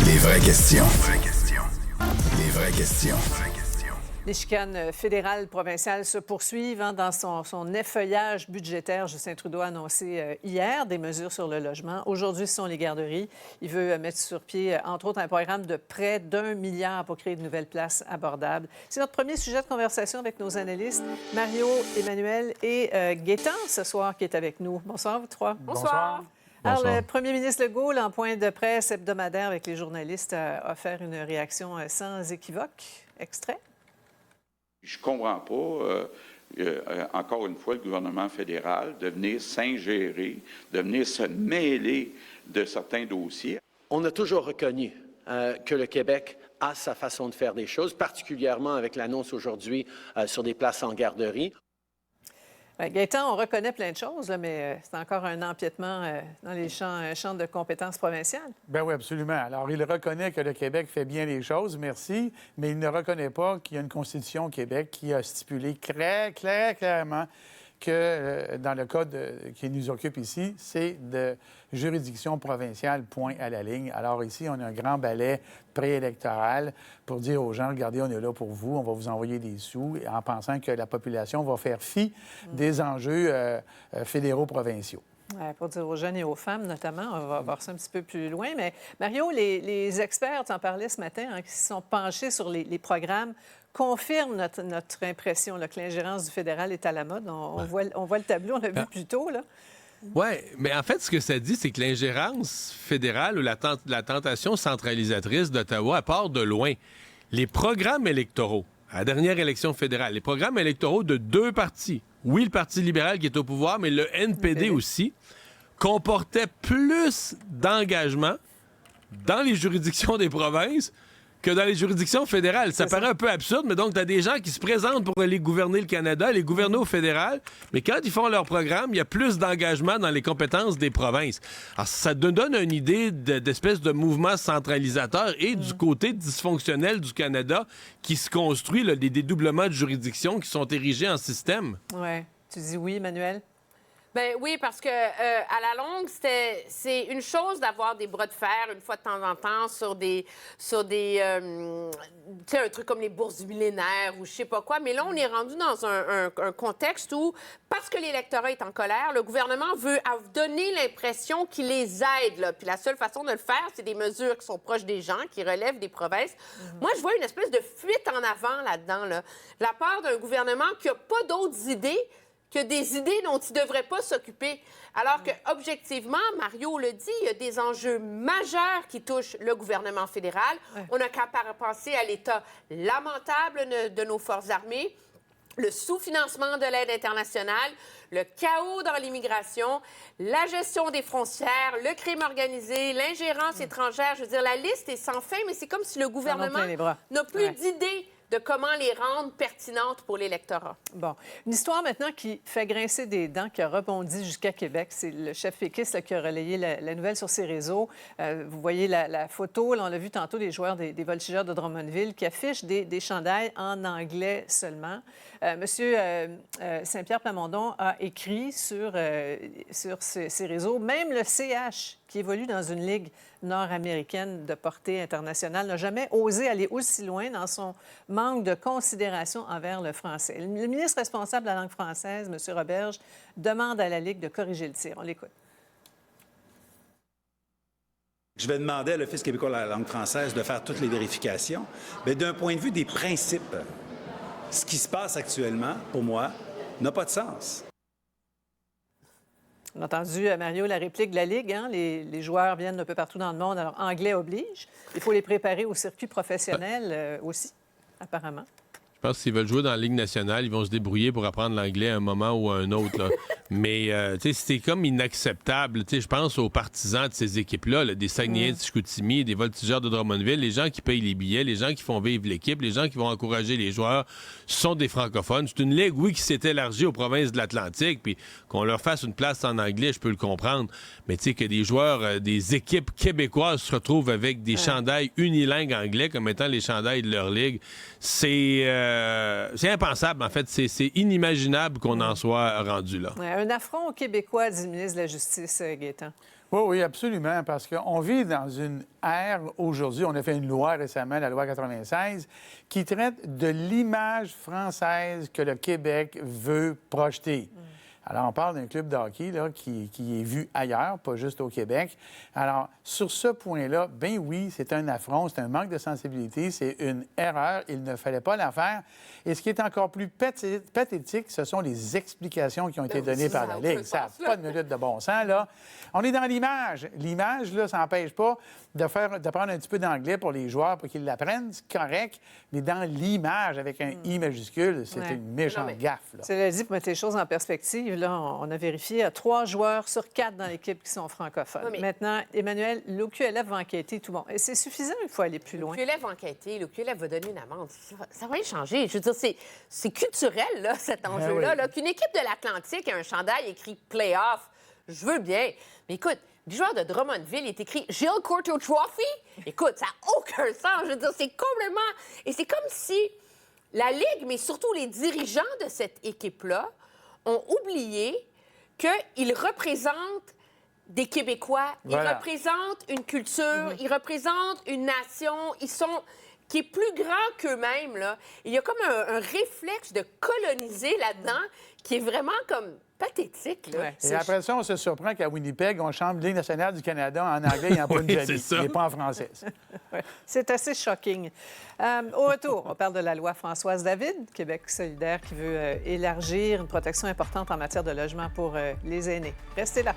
Les vraies questions. Les vraies questions. Les chicanes fédérales, provinciales se poursuivent. Dans son effeuillage budgétaire, Justin Trudeau a annoncé hier des mesures sur le logement. Aujourd'hui, ce sont les garderies. Il veut mettre sur pied, entre autres, un programme de près d'1 milliard pour créer de nouvelles places abordables. C'est notre premier sujet de conversation avec nos analystes, Mario, Emmanuel et Gaétan, ce soir, qui est avec nous. Bonsoir, vous trois. Bonsoir. Alors, le premier ministre Legault, en point de presse hebdomadaire avec les journalistes, a offert une réaction sans équivoque. Extrait. Je comprends pas, encore une fois, le gouvernement fédéral de venir s'ingérer, de venir se mêler de certains dossiers. On a toujours reconnu que le Québec a sa façon de faire des choses, particulièrement avec l'annonce aujourd'hui sur des places en garderie. Bien, Gaétan, on reconnaît plein de choses, là, mais c'est encore un empiètement dans les champs de compétences provinciales. Ben oui, absolument. Alors, il reconnaît que le Québec fait bien les choses, merci, mais il ne reconnaît pas qu'il y a une Constitution au Québec qui a stipulé très clairement que, dans le cas qui nous occupe ici, c'est de juridiction provinciale, point à la ligne. Alors ici, on a un grand balai préélectoral pour dire aux gens, regardez, on est là pour vous, on va vous envoyer des sous, en pensant que la population va faire fi des enjeux fédéraux provinciaux. Ouais, pour dire aux jeunes et aux femmes, notamment, on va voir ça un petit peu plus loin. Mais Mario, les experts, tu en parlais ce matin, qui se sont penchés sur les programmes, confirment notre impression là, que l'ingérence du fédéral est à la mode. On voit le tableau, on l'a vu plus tôt, là. Oui, mais en fait, ce que ça dit, c'est que l'ingérence fédérale ou la tentation centralisatrice d'Ottawa part de loin. Les programmes électoraux, à la dernière élection fédérale, les programmes électoraux de deux partis, oui, le Parti libéral qui est au pouvoir, mais le NPD aussi, comportaient plus d'engagement dans les juridictions des provinces que dans les juridictions fédérales. Ça paraît un peu absurde, mais donc, tu as des gens qui se présentent pour aller gouverner le Canada, les gouverner au fédéral, mais quand ils font leur programme, il y a plus d'engagement dans les compétences des provinces. Alors, ça donne une idée d'espèce de mouvement centralisateur et du côté dysfonctionnel du Canada qui se construit, là, des dédoublements de juridictions qui sont érigés en système. Oui. Tu dis oui, Emmanuel? Ben oui, parce que à la longue, c'est une chose d'avoir des bras de fer une fois de temps en temps sur des tu sais, un truc comme les bourses du millénaire ou je sais pas quoi. Mais là, on est rendu dans un contexte où, parce que l'électorat est en colère, le gouvernement veut donner l'impression qu'il les aide. Là. Puis la seule façon de le faire, c'est des mesures qui sont proches des gens, qui relèvent des provinces. Moi, je vois une espèce de fuite en avant là-dedans, là, de la part d'un gouvernement qui n'a pas d'autres idées que des idées dont il ne devrait pas s'occuper. Alors que, objectivement, Mario le dit, il y a des enjeux majeurs qui touchent le gouvernement fédéral. Ouais. On n'a qu'à penser à l'état lamentable de nos forces armées, le sous-financement de l'aide internationale, le chaos dans l'immigration, la gestion des frontières, le crime organisé, l'ingérence étrangère. Je veux dire, la liste est sans fin, mais c'est comme si le gouvernement n'a plus d'idées de comment les rendre pertinentes pour l'électorat. Bon. Une histoire maintenant qui fait grincer des dents, qui a rebondi jusqu'à Québec. C'est le chef péquiste là, qui a relayé la nouvelle sur ses réseaux. Vous voyez la photo, là, on l'a vu tantôt, des joueurs des Voltigeurs de Drummondville qui affichent des chandails en anglais seulement. Monsieur Saint-Pierre Plamondon a écrit sur ses réseaux, même le CH, qui évolue dans une ligue nord-américaine de portée internationale, n'a jamais osé aller aussi loin dans son manque de considération envers le français. Le ministre responsable de la langue française, M. Roberge, demande à la Ligue de corriger le tir. On l'écoute. Je vais demander à l'Office québécois de la langue française de faire toutes les vérifications. Mais d'un point de vue des principes, ce qui se passe actuellement, pour moi, n'a pas de sens. On a entendu, Mario, la réplique de la Ligue. Hein? Les joueurs viennent d'un peu partout dans le monde. Alors, anglais oblige. Il faut les préparer au circuit professionnel aussi, apparemment. Je pense que s'ils veulent jouer dans la Ligue nationale, ils vont se débrouiller pour apprendre l'anglais à un moment ou à un autre. Là. Mais, tu sais, c'est comme inacceptable. Tu sais, je pense aux partisans de ces équipes-là, là, des Saguenayens de Chicoutimi, des Voltigeurs de Drummondville, les gens qui payent les billets, les gens qui font vivre l'équipe, les gens qui vont encourager les joueurs, sont des francophones. C'est une ligue, oui, qui s'est élargie aux provinces de l'Atlantique, puis qu'on leur fasse une place en anglais, je peux le comprendre. Mais tu sais, que des joueurs, des équipes québécoises se retrouvent avec des chandails unilingues anglais comme étant les chandails de leur ligue, c'est impensable, en fait. C'est inimaginable qu'on en soit rendu là. Ouais, un affront aux Québécois, dit le ministre de la Justice, Gaétan. Oui, oui, absolument, parce qu'on vit dans une ère aujourd'hui, on a fait une loi récemment, la loi 96, qui traite de l'image française que le Québec veut projeter. Alors, on parle d'un club de hockey là, qui est vu ailleurs, pas juste au Québec. Alors, sur ce point-là, bien oui, c'est un affront, c'est un manque de sensibilité, c'est une erreur, il ne fallait pas la faire. Et ce qui est encore plus pathétique, ce sont les explications qui ont été données par la Ligue. Ça n'a pas de minute de bon sens, là. On est dans l'image. L'image, là, ça n'empêche pas de prendre un petit peu d'anglais pour les joueurs pour qu'ils l'apprennent, c'est correct, mais dans l'image, avec un I majuscule, c'est une méchante gaffe, là. Cela dit, pour mettre les choses en perspective, là, on a vérifié, il y a 3 joueurs sur 4 dans l'équipe qui sont francophones. Oui, mais... Maintenant, Emmanuel, l'OQLF va enquêter, tout bon. Et c'est suffisant, il faut aller plus loin. L'OQLF va enquêter, l'OQLF va donner une amende. Ça va y changer. Je veux dire, c'est culturel, là, cet enjeu-là. oui. Là, qu'une équipe de l'Atlantique ait un chandail écrit « Playoff », je veux bien. Mais écoute, le joueur de Drummondville est écrit « Gilles Courteau Trophy ». Écoute, ça n'a aucun sens. Je veux dire, c'est complètement... Et c'est comme si la Ligue, mais surtout les dirigeants de cette équipe-là, ont oublié qu'ils représentent des Québécois, Voilà. ils représentent une culture, ils représentent une nation, qui est plus grand qu'eux-mêmes, là. Il y a comme un réflexe de coloniser là-dedans qui est vraiment comme pathétique, là. Ouais. Et après ça, on se surprend qu'à Winnipeg, on chante Ligue nationale du Canada en anglais et en Punjabi. c'est ça. Et pas en français. C'est assez shocking. Au retour, on parle de la loi Françoise David, Québec solidaire, qui veut élargir une protection importante en matière de logement pour les aînés. Restez là.